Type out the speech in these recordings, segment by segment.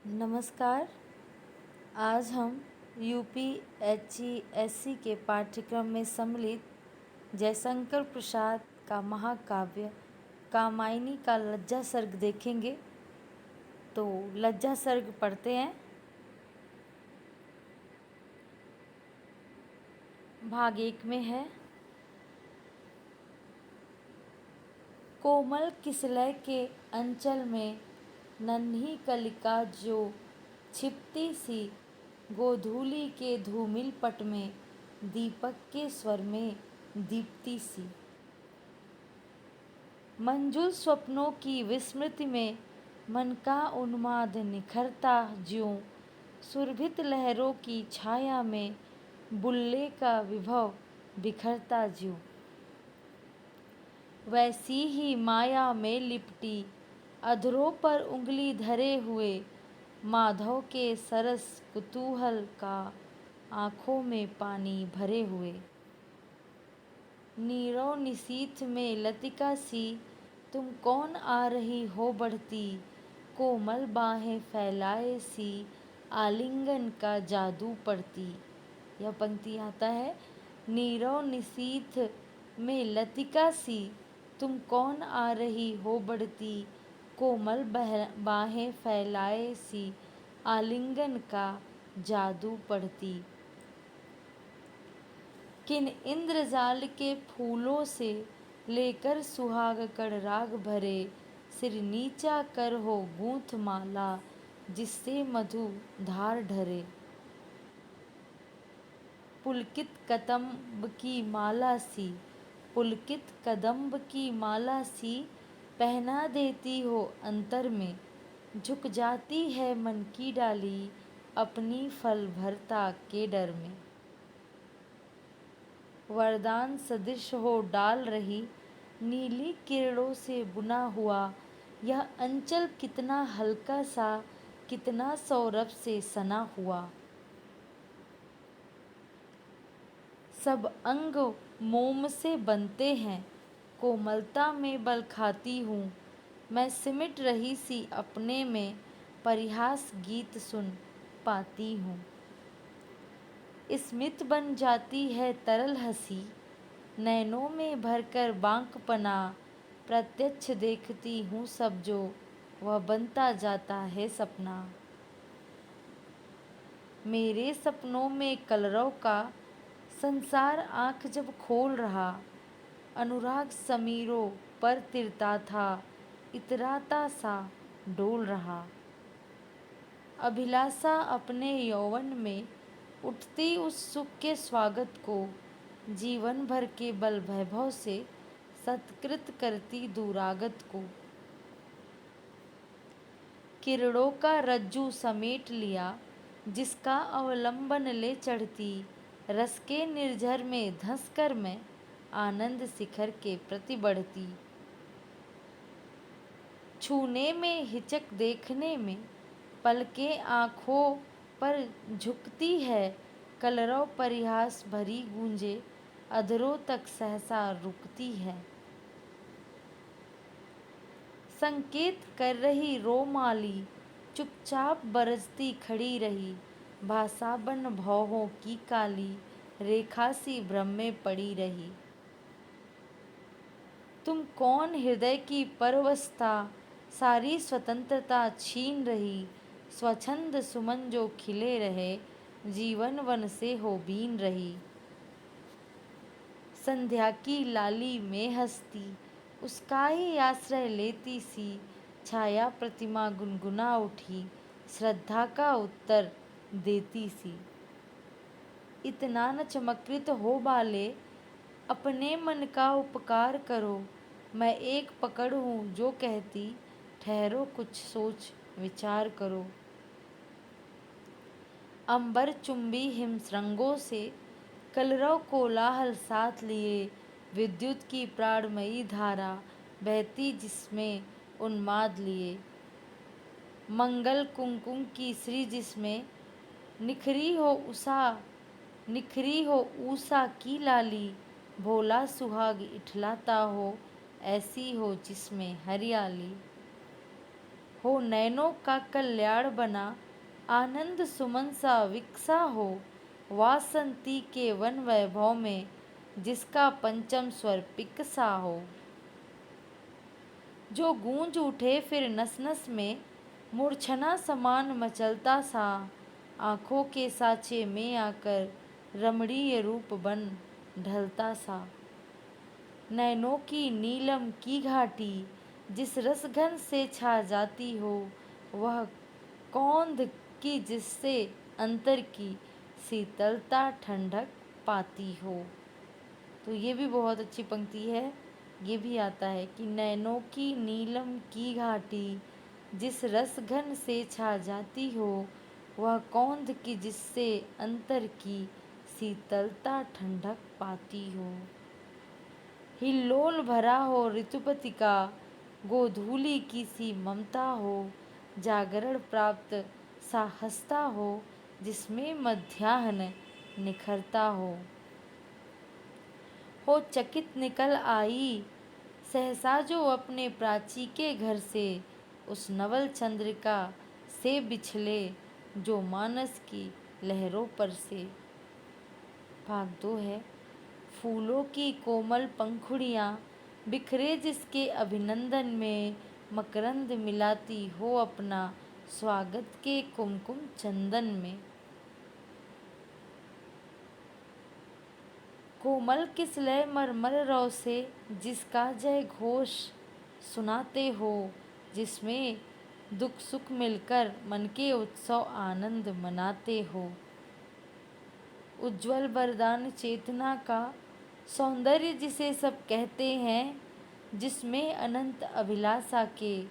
नमस्कार। आज हम यूपीएचईएससी के पाठ्यक्रम में सम्मिलित जयशंकर प्रसाद का महाकाव्य कामायनी का लज्जा सर्ग देखेंगे। तो लज्जा सर्ग पढ़ते हैं। भाग 1 में है। कोमल किसलय के अंचल में नन्ही कलिका जो छिपती सी, गोधूली के धूमिल पट में दीपक के स्वर में दीप्ति सी। मंजुल स्वप्नों की विस्मृति में मन का उन्माद निखरता ज्यों, सुरभित लहरों की छाया में बुल्ले का विभव बिखरता ज्यों। वैसी ही माया में लिपटी अधरों पर उंगली धरे हुए माधव के सरस कुतूहल का आँखों में पानी भरे हुए। नीरव निशीथ में लतिका सी तुम कौन आ रही हो बढ़ती, कोमल बाहें फैलाए सी आलिंगन का जादू पड़ती। यह पंक्ति आता है। नीरव निशीथ में लतिका सी तुम कौन आ रही हो बढ़ती, कोमल बाहें फैलाए सी आलिंगन का जादू पड़ती। किन इंद्रजाल के फूलों से लेकर सुहाग कड़ राग भरे, सिर नीचा कर हो गूंथ माला जिससे मधु धार ढरे। पुलकित कदम्ब की माला सी, पुलकित कदम्ब की माला सी पहना देती हो अंतर में, झुक जाती है मन की डाली अपनी फल भरता के डर में। वरदान सदृश हो डाल रही नीली किरणों से बुना हुआ यह अंचल कितना हल्का सा, कितना सौरभ से सना हुआ। सब अंग मोम से बनते हैं, कोमलता में बल खाती हूँ, मैं सिमट रही सी अपने में परिहास गीत सुन पाती हूँ। स्मित बन जाती है तरल हंसी, नैनों में भरकर बांकपना, प्रत्यक्ष देखती हूँ सब जो वह बनता जाता है सपना। मेरे सपनों में कलरव का संसार आँख जब खोल रहा, अनुराग समीरों पर तिरता था, इतराता सा डोल रहा। अभिलाषा अपने यौवन में उठती उस सुख के स्वागत को, जीवन भर के बल वैभव से सत्कृत करती दूरागत को। किरणों का रज्जू समेट लिया जिसका अवलंबन ले चढ़ती, रस के निर्झर में धंस कर मैं आनंद शिखर के प्रति बढ़ती। छूने में हिचक देखने में पलकें आँखों पर झुकती है, कलरव परिहास भरी गूंजे अधरों तक सहसा रुकती है। संकेत कर रही रोमाली चुपचाप बरसती खड़ी रही, भाषा बन भौहों की काली रेखा सी भ्रम में पड़ी रही। तुम कौन हृदय की परवशता सारी स्वतंत्रता छीन रही, स्वच्छंद सुमन जो खिले रहे जीवन वन से हो बीन रही। संध्या की लाली में हंसती उसका ही आश्रय लेती सी, छाया प्रतिमा गुनगुना उठी श्रद्धा का उत्तर देती सी। इतना न चमत्कृत हो बाले अपने मन का उपकार करो, मैं एक पकड़ हूँ जो कहती ठहरो कुछ सोच विचार करो। अंबर चुंबी हिमश्रृंगों से कलरव कोलाहल साथ लिए, विद्युत की प्राणमयी धारा बहती जिसमें उन्माद लिए। मंगल कुमकुम की श्री जिसमें निखरी हो ऊषा की लाली, भोला सुहाग इठलाता हो ऐसी हो जिसमें हरियाली। हो नैनों का कल्याण बना, आनंद सुमन सा विकसा हो, वासंती के वन वैभव में, जिसका पंचम स्वर पिकसा हो। जो गूंज उठे फिर नस नस में, मूर्छना समान मचलता सा, आँखों के साँचे में आकर रमणीय रूप बन ढलता सा। नैनों की नीलम की घाटी, जिस रसघन से छा जाती हो, वह कौंध की जिससे अंतर की शीतलता ठंडक पाती हो। तो ये भी बहुत अच्छी पंक्ति है। ये भी आता है कि नैनों की नीलम की घाटी, जिस रसघन से छा जाती हो, वह कौंध की जिससे अंतर की शीतलता ठंडक पाती हो। हिल्लोल भरा हो ऋतुपति का, गोधूली की सी ममता हो, जागरण प्राप्त सा हंसता हो, जिसमें मध्याह्न निखरता हो चकित निकल आई सहसा जो अपने प्राची के घर से, उस नवल चंद्रिका से बिछले, जो मानस की लहरों पर से। भाग 2 है। फूलों की कोमल पंखुड़ियाँ बिखरे जिसके अभिनंदन में, मकरंद मिलाती हो अपना स्वागत के कुमकुम चंदन में। कोमल किसलय मरमर रव से, जिसका जय घोष सुनाते हो, जिसमें दुख सुख मिलकर मन के उत्सव आनंद मनाते हो। उज्ज्वल वरदान चेतना का सौंदर्य जिसे सब कहते हैं, जिसमें अनंत अभिलाषा के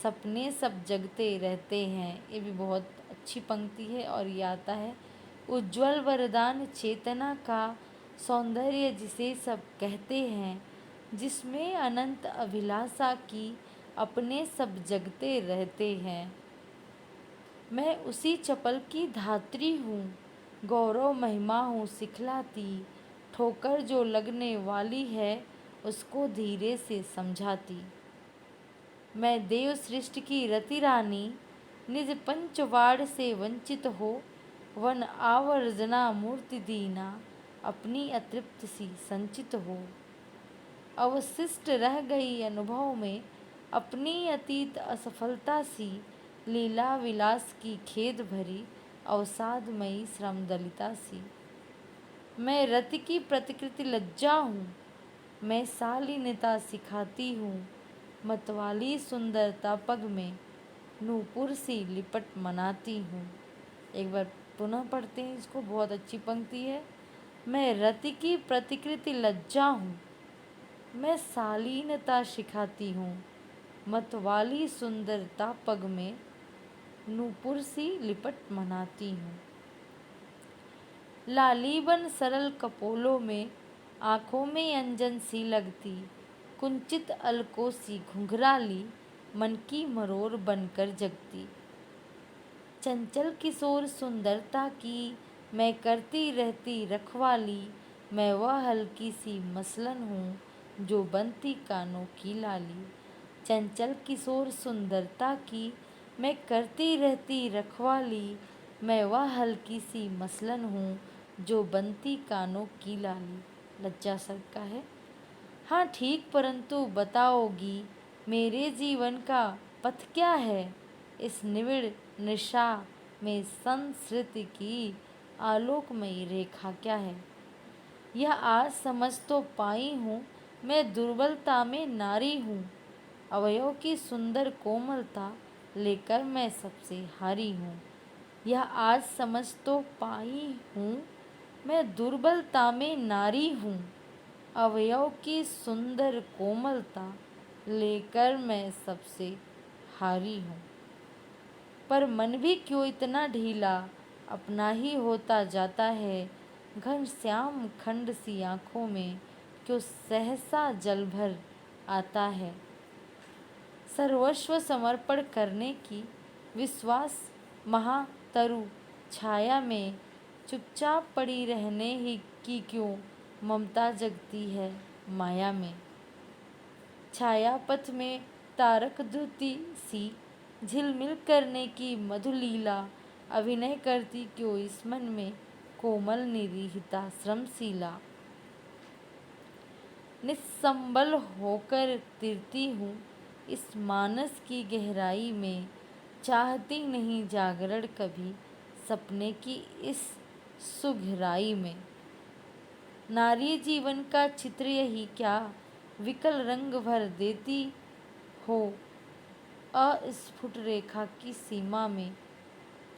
सपने सब जगते रहते हैं। ये भी बहुत अच्छी पंक्ति है और ये आता है। उज्ज्वल वरदान चेतना का सौंदर्य जिसे सब कहते हैं, जिसमें अनंत अभिलाषा की अपने सब जगते रहते हैं। मैं उसी चपल की धात्री हूँ, गौरव महिमा हूँ सिखलाती, ठोकर जो लगने वाली है, उसको धीरे से समझाती। मैं देव सृष्टि की रति रानी, निज पंचवाड़ से वंचित हो, वन आवर्जना मूर्ति दीना, अपनी अतृप्त सी संचित हो। अवशिष्ट रह गई अनुभव में, अपनी अतीत असफलता सी, लीला विलास की खेद भरी, अवसादमयी श्रम दलिता सी। मैं रति की प्रतिकृति लज्जा हूँ, मैं शालीनता सिखाती हूँ, मतवाली सुंदरता पग में, नूपुर सी लिपट मनाती हूँ। एक बार पुनः पढ़ते हैं इसको, बहुत अच्छी पंक्ति है। मैं रति की प्रतिकृति लज्जा हूँ, मैं शालीनता सिखाती हूँ, मतवाली सुंदरता पग में, नूपुर सी लिपट मनाती हूँ। लालीबन सरल कपोलों में, आँखों में अंजन सी लगती, कुंचित अलकों सी घुंघराली, मन की मरोर बनकर जगती। चंचल किशोर सुंदरता की, मैं करती रहती रखवाली, मैं वह हल्की सी मसलन हूँ, जो बनती कानों की लाली। चंचल किशोर सुंदरता की, मैं करती रहती रखवाली, मैं वह हल्की सी मसलन हूँ, जो बनती कानों की लाली। लज्जा सर का है। हाँ ठीक, परंतु बताओगी मेरे जीवन का पथ क्या है, इस निविड़ निशा में संस्कृति की आलोकमयी रेखा क्या है। यह आज समझ तो पाई हूँ, मैं दुर्बलता में नारी हूँ, अवयव की सुंदर कोमलता लेकर मैं सबसे हारी हूँ। यह आज समझ तो पाई हूँ, मैं दुर्बलता में नारी हूँ, अवयव की सुंदर कोमलता लेकर मैं सबसे हारी हूँ। पर मन भी क्यों इतना ढीला, अपना ही होता जाता है, घनश्याम खंड सी आँखों में क्यों सहसा जल भर आता है। सर्वस्व समर्पण करने की विश्वास महातरु छाया में, चुपचाप पड़ी रहने ही की क्यों ममता जगती है माया में। छाया पथ में तारक द्युति सी, झिलमिल करने की मधुलीला, अभिनय करती क्यों इस मन में, कोमल निरीहिता श्रमशीला। निस्संबल होकर तिरती हूँ इस मानस की गहराई में, चाहती नहीं जागरण कभी सपने की इस सुगहराई में। नारी जीवन का चित्र यही क्या, विकल रंग भर देती हो, अस्फुट रेखा की सीमा में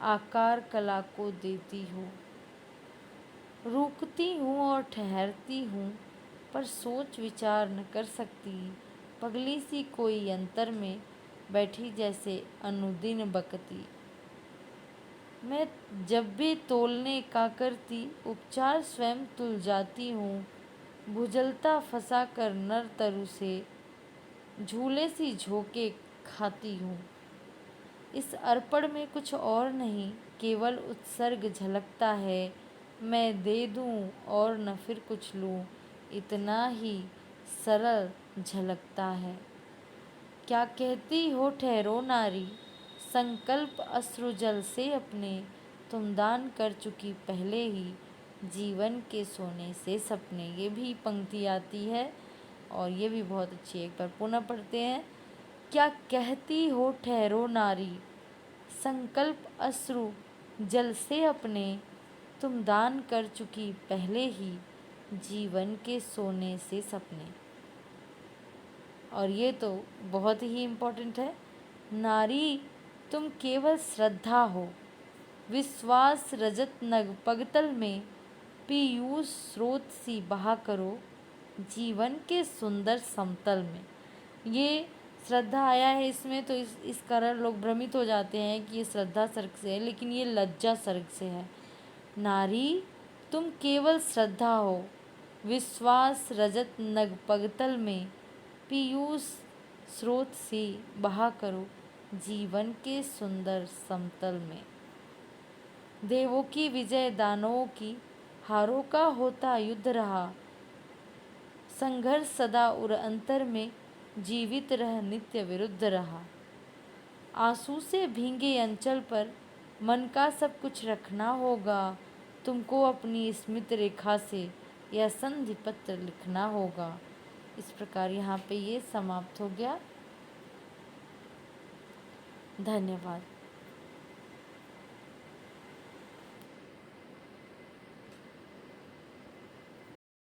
आकार कला को देती हो। रुकती हूँ और ठहरती हूँ, पर सोच विचार न कर सकती, पगली सी कोई अंतर में बैठी जैसे अनुदिन बकती। मैं जब भी तोलने का करती उपचार स्वयं तुल जाती हूँ, भुजलता फंसा कर नर तरु से झूले सी झोंके खाती हूँ। इस अर्पण में कुछ और नहीं, केवल उत्सर्ग झलकता है, मैं दे दूँ और न फिर कुछ लूँ, इतना ही सरल झलकता है। क्या कहती हो ठहरो नारी, संकल्प अश्रु जल से अपने, तुम दान कर चुकी पहले ही जीवन के सोने से सपने। ये भी पंक्ति आती है और ये भी बहुत अच्छी है, एक बार पुनः पढ़ते हैं। क्या कहती हो ठहरो नारी, संकल्प अश्रु जल से अपने, तुम दान कर चुकी पहले ही जीवन के सोने से सपने। और ये तो बहुत ही इम्पोर्टेंट है। नारी तुम केवल श्रद्धा हो, विश्वास रजत नग पगतल में, पीयूष स्रोत सी बहा करो जीवन के सुंदर समतल में। ये श्रद्धा आया है इसमें, तो इस कारण लोग भ्रमित हो जाते हैं कि ये श्रद्धा सर्ग से है, लेकिन ये लज्जा सर्ग से है। नारी तुम केवल श्रद्धा हो, विश्वास रजत नग पगतल में, पीयूष स्रोत से बहा करो जीवन के सुंदर समतल में। देवों की विजय दानवों की हारों का होता युद्ध रहा, संघर्ष सदा उर अंतर में, जीवित रह नित्य विरुद्ध रहा। आंसू से भींगे अंचल पर मन का सब कुछ रखना होगा, तुमको अपनी स्मृति रेखा से यह संधि पत्र लिखना होगा। इस प्रकार यहाँ पे ये समाप्त हो गया। धन्यवाद।